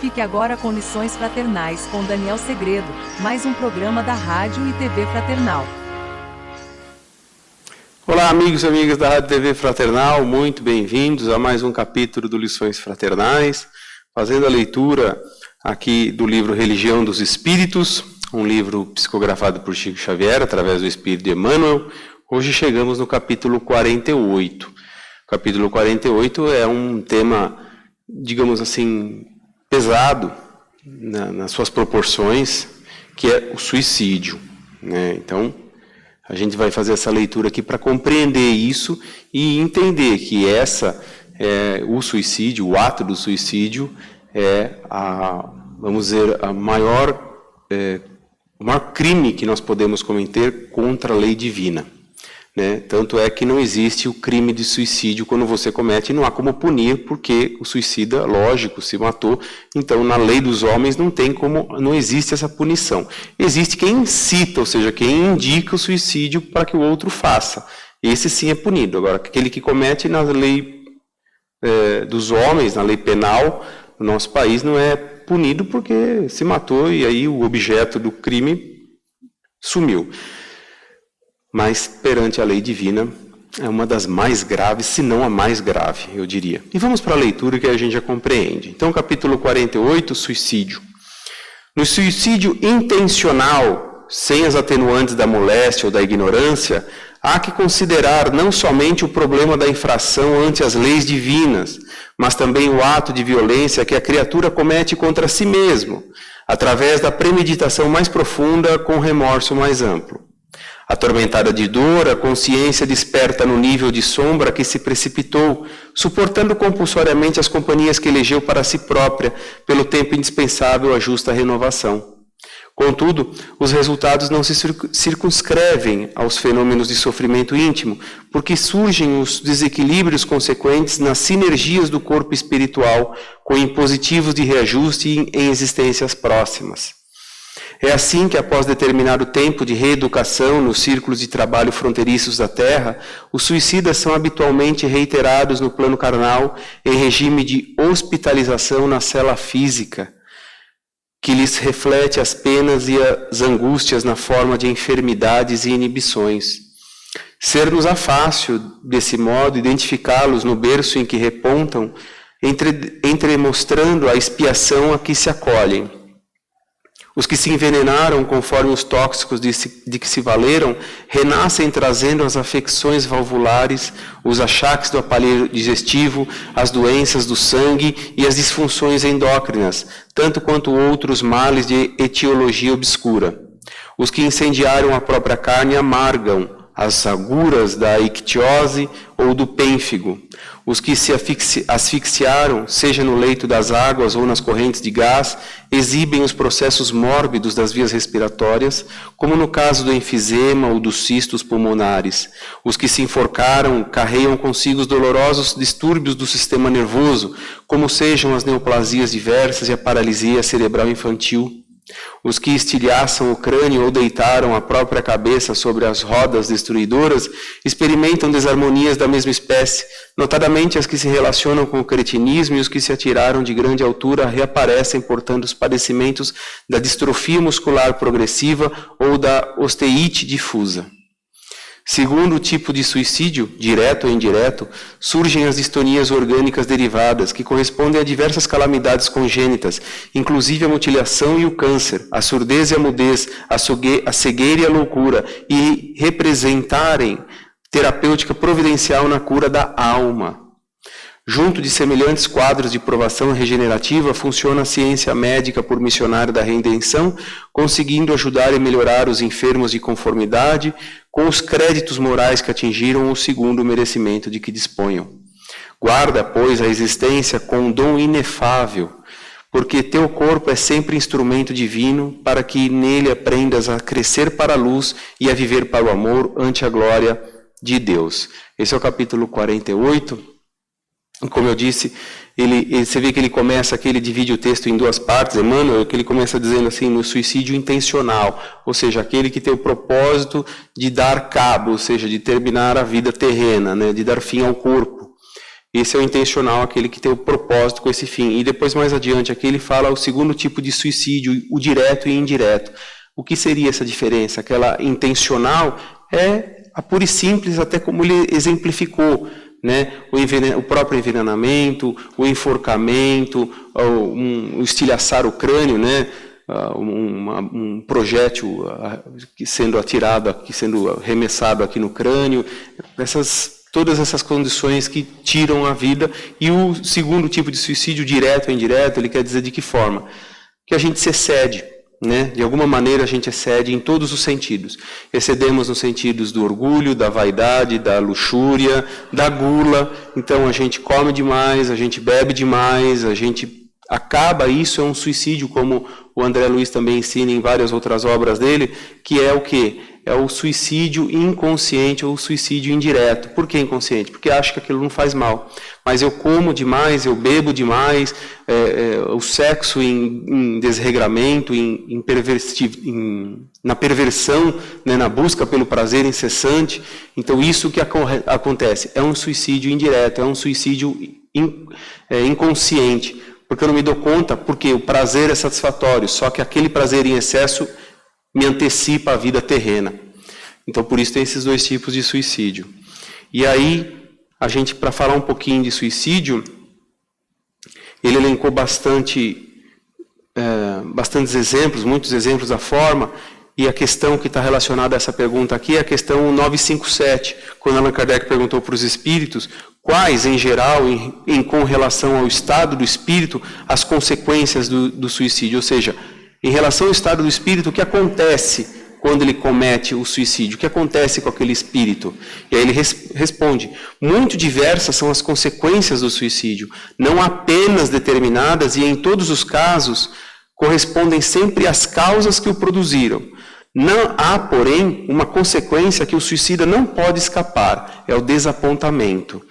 Fique agora com Lições Fraternais com Daniel Segredo, mais um programa da Rádio e TV Fraternal. Olá, amigos e amigas da Rádio e TV Fraternal, muito bem-vindos a mais um capítulo do Lições Fraternais, fazendo a leitura aqui do livro Religião dos Espíritos, um livro psicografado por Chico Xavier, através do Espírito de Emmanuel. Hoje chegamos no capítulo 48. O capítulo 48 é um tema, digamos assim, pesado nas suas proporções, que é o suicídio, né? Então, a gente vai fazer essa leitura aqui para compreender isso e entender que o suicídio, o ato do suicídio, é vamos dizer, o maior crime que nós podemos cometer contra a lei divina, né? Tanto é que não existe o crime de suicídio quando você comete, não há como punir, porque o suicida, lógico, se matou. Então, na lei dos homens não existe essa punição. Existe quem incita, ou seja, quem indica o suicídio para que o outro faça. Esse sim é punido. Agora, aquele que comete na lei dos homens, na lei penal, no nosso país não é punido porque se matou e aí o objeto do crime sumiu. Mas, perante a lei divina, é uma das mais graves, se não a mais grave, eu diria. E vamos para a leitura que a gente já compreende. Então, capítulo 48, suicídio. No suicídio intencional, sem as atenuantes da moléstia ou da ignorância, há que considerar não somente o problema da infração ante as leis divinas, mas também o ato de violência que a criatura comete contra si mesmo, através da premeditação mais profunda com remorso mais amplo. Atormentada de dor, a consciência desperta no nível de sombra que se precipitou, suportando compulsoriamente as companhias que elegeu para si própria, pelo tempo indispensável à justa renovação. Contudo, os resultados não se circunscrevem aos fenômenos de sofrimento íntimo, porque surgem os desequilíbrios consequentes nas sinergias do corpo espiritual, com impositivos de reajuste em existências próximas. É assim que, após determinado tempo de reeducação nos círculos de trabalho fronteiriços da Terra, os suicidas são habitualmente reiterados no plano carnal em regime de hospitalização na cela física, que lhes reflete as penas e as angústias na forma de enfermidades e inibições. Ser-nos-á fácil, desse modo, identificá-los no berço em que repontam, entremostrando a expiação a que se acolhem. Os que se envenenaram conforme os tóxicos de que se valeram, renascem trazendo as afecções valvulares, os achaques do aparelho digestivo, as doenças do sangue e as disfunções endócrinas, tanto quanto outros males de etiologia obscura. Os que incendiaram a própria carne amargam as aguras da ictiose ou do pênfigo. Os que se asfixiaram, seja no leito das águas ou nas correntes de gás, exibem os processos mórbidos das vias respiratórias, como no caso do enfisema ou dos cistos pulmonares. Os que se enforcaram carregam consigo os dolorosos distúrbios do sistema nervoso, como sejam as neoplasias diversas e a paralisia cerebral infantil. Os que estilhaçam o crânio ou deitaram a própria cabeça sobre as rodas destruidoras experimentam desarmonias da mesma espécie, notadamente as que se relacionam com o cretinismo, e os que se atiraram de grande altura reaparecem portando os padecimentos da distrofia muscular progressiva ou da osteite difusa. Segundo o tipo de suicídio, direto ou indireto, surgem as distonias orgânicas derivadas, que correspondem a diversas calamidades congênitas, inclusive a mutilação e o câncer, a surdez e a mudez, a cegueira e a loucura, e representarem terapêutica providencial na cura da alma. Junto de semelhantes quadros de provação regenerativa, funciona a ciência médica por missionário da redenção, conseguindo ajudar e melhorar os enfermos de conformidade com os créditos morais que atingiram o segundo merecimento de que disponham. Guarda, pois, a existência com um dom inefável, porque teu corpo é sempre instrumento divino, para que nele aprendas a crescer para a luz e a viver para o amor ante a glória de Deus. Esse é o capítulo 48. Como eu disse, você vê que ele começa aqui, ele divide o texto em duas partes, Emmanuel, que ele começa dizendo assim, no suicídio intencional, ou seja, aquele que tem o propósito de dar cabo, ou seja, de terminar a vida terrena, né, de dar fim ao corpo. Esse é o intencional, aquele que tem o propósito com esse fim. E depois, mais adiante, aqui ele fala o segundo tipo de suicídio, o direto e indireto. O que seria essa diferença? Aquela intencional é a pura e simples, até como ele exemplificou, né? O próprio envenenamento, o enforcamento, o estilhaçar o crânio, né? Um projétil sendo atirado aqui, sendo arremessado aqui no crânio, todas essas condições que tiram a vida. E o segundo tipo de suicídio, direto ou indireto, ele quer dizer de que forma? Que a gente se excede, né? De alguma maneira a gente excede em todos os sentidos. Excedemos nos sentidos do orgulho, da vaidade, da luxúria, da gula. Então a gente come demais, a gente bebe demais, a gente acaba, isso é um suicídio, como o André Luiz também ensina em várias outras obras dele, que é o quê? É o suicídio inconsciente ou o suicídio indireto. Por que inconsciente? Porque acho que aquilo não faz mal. Mas eu como demais, eu bebo demais, o sexo em desregramento, na perversão, né, na busca pelo prazer incessante. Então isso que acontece é um suicídio indireto, é um suicídio inconsciente. Porque eu não me dou conta, porque o prazer é satisfatório, só que aquele prazer em excesso me antecipa a vida terrena. Então, por isso tem esses dois tipos de suicídio. E aí, a gente, para falar um pouquinho de suicídio, ele elencou bastantes exemplos, muitos exemplos da forma, e a questão que está relacionada a essa pergunta aqui é a questão 957, quando Allan Kardec perguntou para os espíritos quais, em geral, com relação ao estado do espírito, as consequências do suicídio. Ou seja, em relação ao estado do espírito, o que acontece quando ele comete o suicídio? O que acontece com aquele espírito? E aí ele responde, muito diversas são as consequências do suicídio, não apenas determinadas, e em todos os casos correspondem sempre às causas que o produziram. Não há, porém, uma consequência que o suicida não pode escapar, é o desapontamento.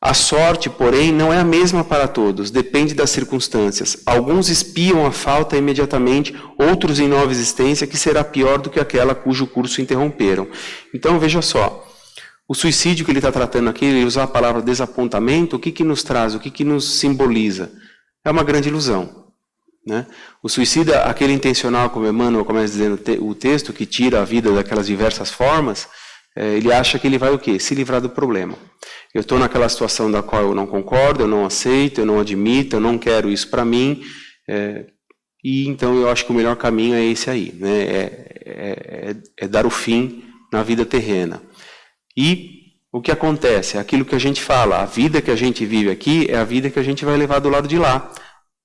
A sorte, porém, não é a mesma para todos, depende das circunstâncias. Alguns espiam a falta imediatamente, outros em nova existência, que será pior do que aquela cujo curso interromperam. Então, veja só, o suicídio que ele está tratando aqui, ele usar a palavra desapontamento, o que nos traz, o que nos simboliza? É uma grande ilusão. Né? O suicida, aquele intencional, como Emmanuel começa dizendo o texto, que tira a vida daquelas diversas formas, ele acha que ele vai o quê? Se livrar do problema. Eu estou naquela situação da qual eu não concordo, eu não aceito, eu não admito, eu não quero isso para mim, e então eu acho que o melhor caminho é esse aí, né? É dar o fim na vida terrena. E o que acontece? É aquilo que a gente fala, a vida que a gente vive aqui é a vida que a gente vai levar do lado de lá.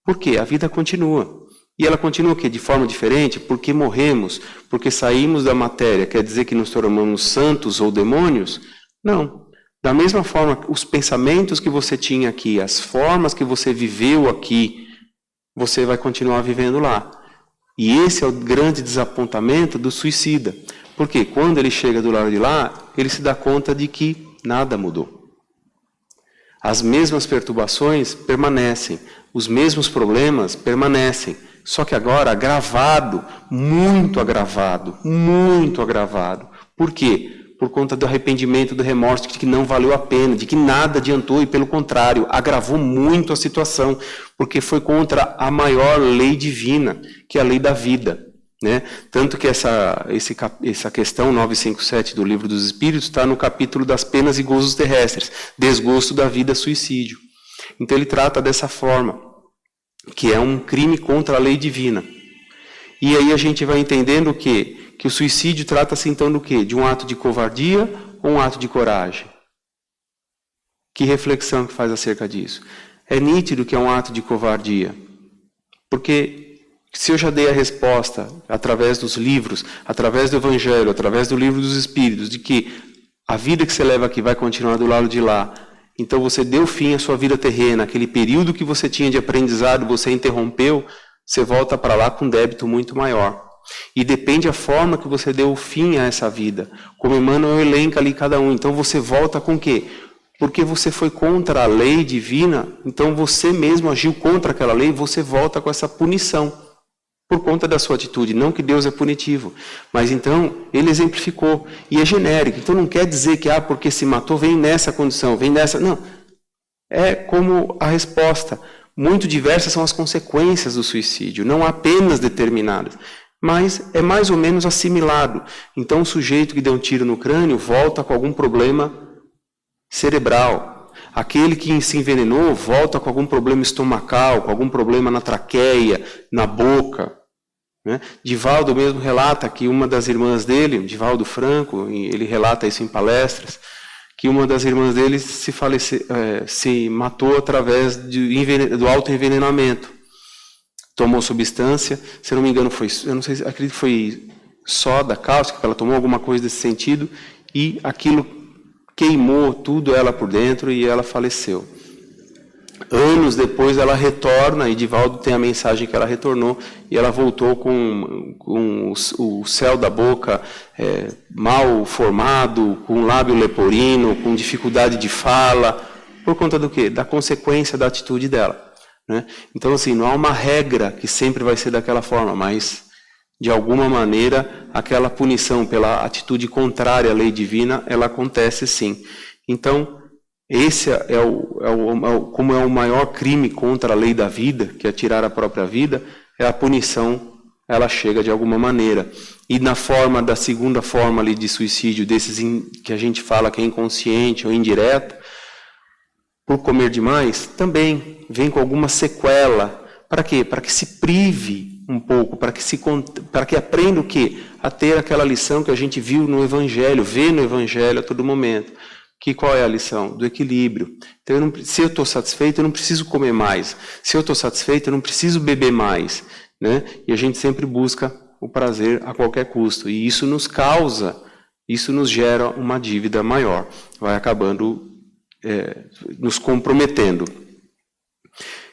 Por quê? A vida continua. E ela continua o quê? De forma diferente? Porque morremos, porque saímos da matéria. Quer dizer que nos tornamos santos ou demônios? Não. Da mesma forma, os pensamentos que você tinha aqui, as formas que você viveu aqui, você vai continuar vivendo lá. E esse é o grande desapontamento do suicida. Porque quando ele chega do lado de lá, ele se dá conta de que nada mudou. As mesmas perturbações permanecem, os mesmos problemas permanecem, só que agora agravado, muito agravado, muito agravado. Por quê? Por conta do arrependimento, do remorso, de que não valeu a pena, de que nada adiantou e, pelo contrário, agravou muito a situação, porque foi contra a maior lei divina, que é a lei da vida. Né? Tanto que essa questão 957 do Livro dos Espíritos está no capítulo das penas e gozos terrestres, desgosto da vida, suicídio. Então ele trata dessa forma, que é um crime contra a lei divina. E aí a gente vai entendendo que o suicídio trata-se então do quê? De um ato de covardia ou um ato de coragem? Que reflexão que faz acerca disso? É nítido que é um ato de covardia, porque se eu já dei a resposta através dos livros, através do Evangelho, através do Livro dos Espíritos, de que a vida que você leva aqui vai continuar do lado de lá, então você deu fim à sua vida terrena, aquele período que você tinha de aprendizado, você interrompeu, você volta para lá com um débito muito maior. E depende a forma que você deu fim a essa vida. Como Emmanuel elenca ali cada um. Então você volta com o quê? Porque você foi contra a lei divina, então você mesmo agiu contra aquela lei, você volta com essa punição. Por conta da sua atitude, não que Deus é punitivo, mas então ele exemplificou, e é genérico, então não quer dizer que porque se matou vem nessa condição, vem nessa, não. é como a resposta. Muito diversas são as consequências do suicídio, não apenas determinadas, mas é mais ou menos assimilado. Então, o sujeito que deu um tiro no crânio volta com algum problema cerebral. Aquele que se envenenou volta com algum problema estomacal, com algum problema na traqueia, na boca. Né? Divaldo mesmo relata que uma das irmãs dele, Divaldo Franco, ele relata isso em palestras, que uma das irmãs dele se matou através do autoenvenenamento. Tomou substância, se não me engano eu não sei, acredito que foi soda cáustica, que ela tomou alguma coisa desse sentido, e aquilo queimou tudo ela por dentro e ela faleceu. Anos depois ela retorna, e Divaldo tem a mensagem que ela retornou, e ela voltou com o céu da boca mal formado, com lábio leporino, com dificuldade de fala, por conta do quê? Da consequência da atitude dela. Né? Então, assim, não há uma regra que sempre vai ser daquela forma, mas, de alguma maneira, aquela punição pela atitude contrária à lei divina, ela acontece sim. Então, esse como é o maior crime contra a lei da vida, que é tirar a própria vida, é a punição, ela chega de alguma maneira. E na forma da segunda forma ali de suicídio, desses que a gente fala que é inconsciente ou indireto, por comer demais, também vem com alguma sequela. Para quê? Para que se prive um pouco, para que aprenda o quê? A ter aquela lição que a gente viu no Evangelho, vê no Evangelho a todo momento. Qual é a lição? Do equilíbrio. Então, se eu estou satisfeito, eu não preciso comer mais. Se eu estou satisfeito, eu não preciso beber mais. Né? E a gente sempre busca o prazer a qualquer custo. E isso nos gera uma dívida maior. Vai acabando nos comprometendo.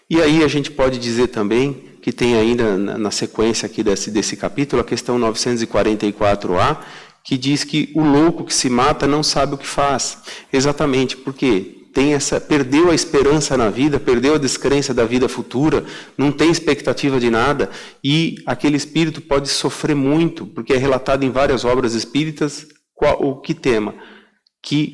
E aí a gente pode dizer também que tem ainda na sequência aqui desse capítulo a questão 944A, que diz que o louco que se mata não sabe o que faz. Exatamente, porque perdeu a esperança na vida, perdeu a descrença da vida futura, não tem expectativa de nada, e aquele espírito pode sofrer muito, porque é relatado em várias obras espíritas o que tema? Que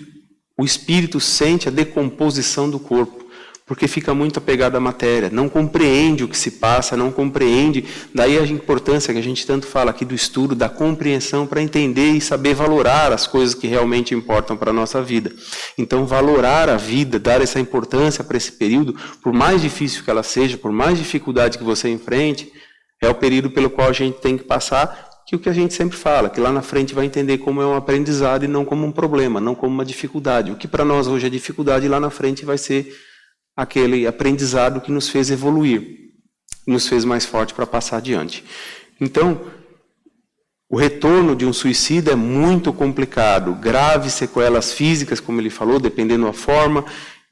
o espírito sente a decomposição do corpo, porque fica muito apegado à matéria, não compreende o que se passa, não compreende, daí a importância que a gente tanto fala aqui do estudo, da compreensão, para entender e saber valorar as coisas que realmente importam para a nossa vida. Então, valorar a vida, dar essa importância para esse período, por mais difícil que ela seja, por mais dificuldade que você enfrente, é o período pelo qual a gente tem que passar, que o que a gente sempre fala, que lá na frente vai entender como é um aprendizado e não como um problema, não como uma dificuldade. O que para nós hoje é dificuldade, lá na frente vai ser aquele aprendizado que nos fez evoluir, nos fez mais forte para passar adiante. Então, o retorno de um suicida é muito complicado, graves sequelas físicas, como ele falou, dependendo da forma,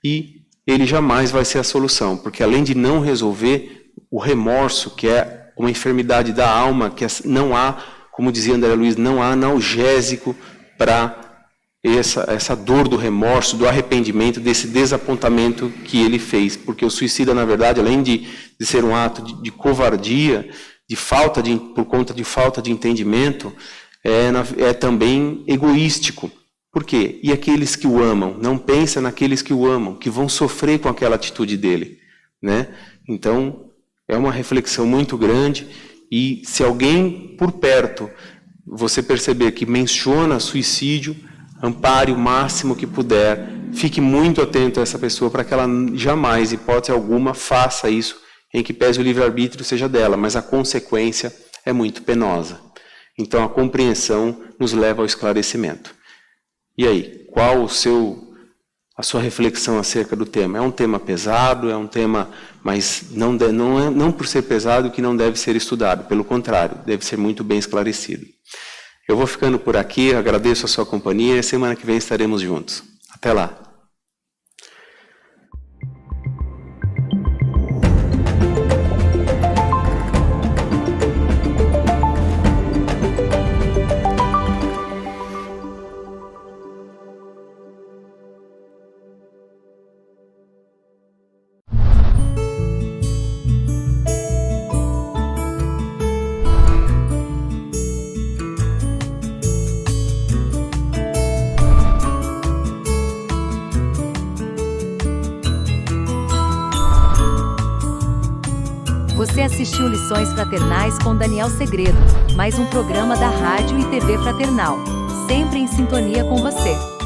e ele jamais vai ser a solução, porque além de não resolver, o remorso, que é uma enfermidade da alma, que não há, como dizia André Luiz, não há analgésico para essa dor do remorso, do arrependimento, desse desapontamento que ele fez. Porque o suicida, na verdade, além de ser um ato de covardia, por conta de falta de entendimento, é também egoístico. Por quê? E aqueles que o amam? Não pensa naqueles que o amam, que vão sofrer com aquela atitude dele. Né? Então, é uma reflexão muito grande, e se alguém por perto, você perceber que menciona suicídio, ampare o máximo que puder, fique muito atento a essa pessoa para que ela jamais, hipótese alguma, faça isso, em que pese o livre-arbítrio seja dela, mas a consequência é muito penosa. Então a compreensão nos leva ao esclarecimento. E aí, qual a sua reflexão acerca do tema? É um tema pesado, é um tema, mas não por ser pesado que não deve ser estudado, pelo contrário, deve ser muito bem esclarecido. Eu vou ficando por aqui, agradeço a sua companhia e semana que vem estaremos juntos. Até lá. Você assistiu Lições Fraternais com Daniel Segredo, mais um programa da Rádio e TV Fraternal, sempre em sintonia com você.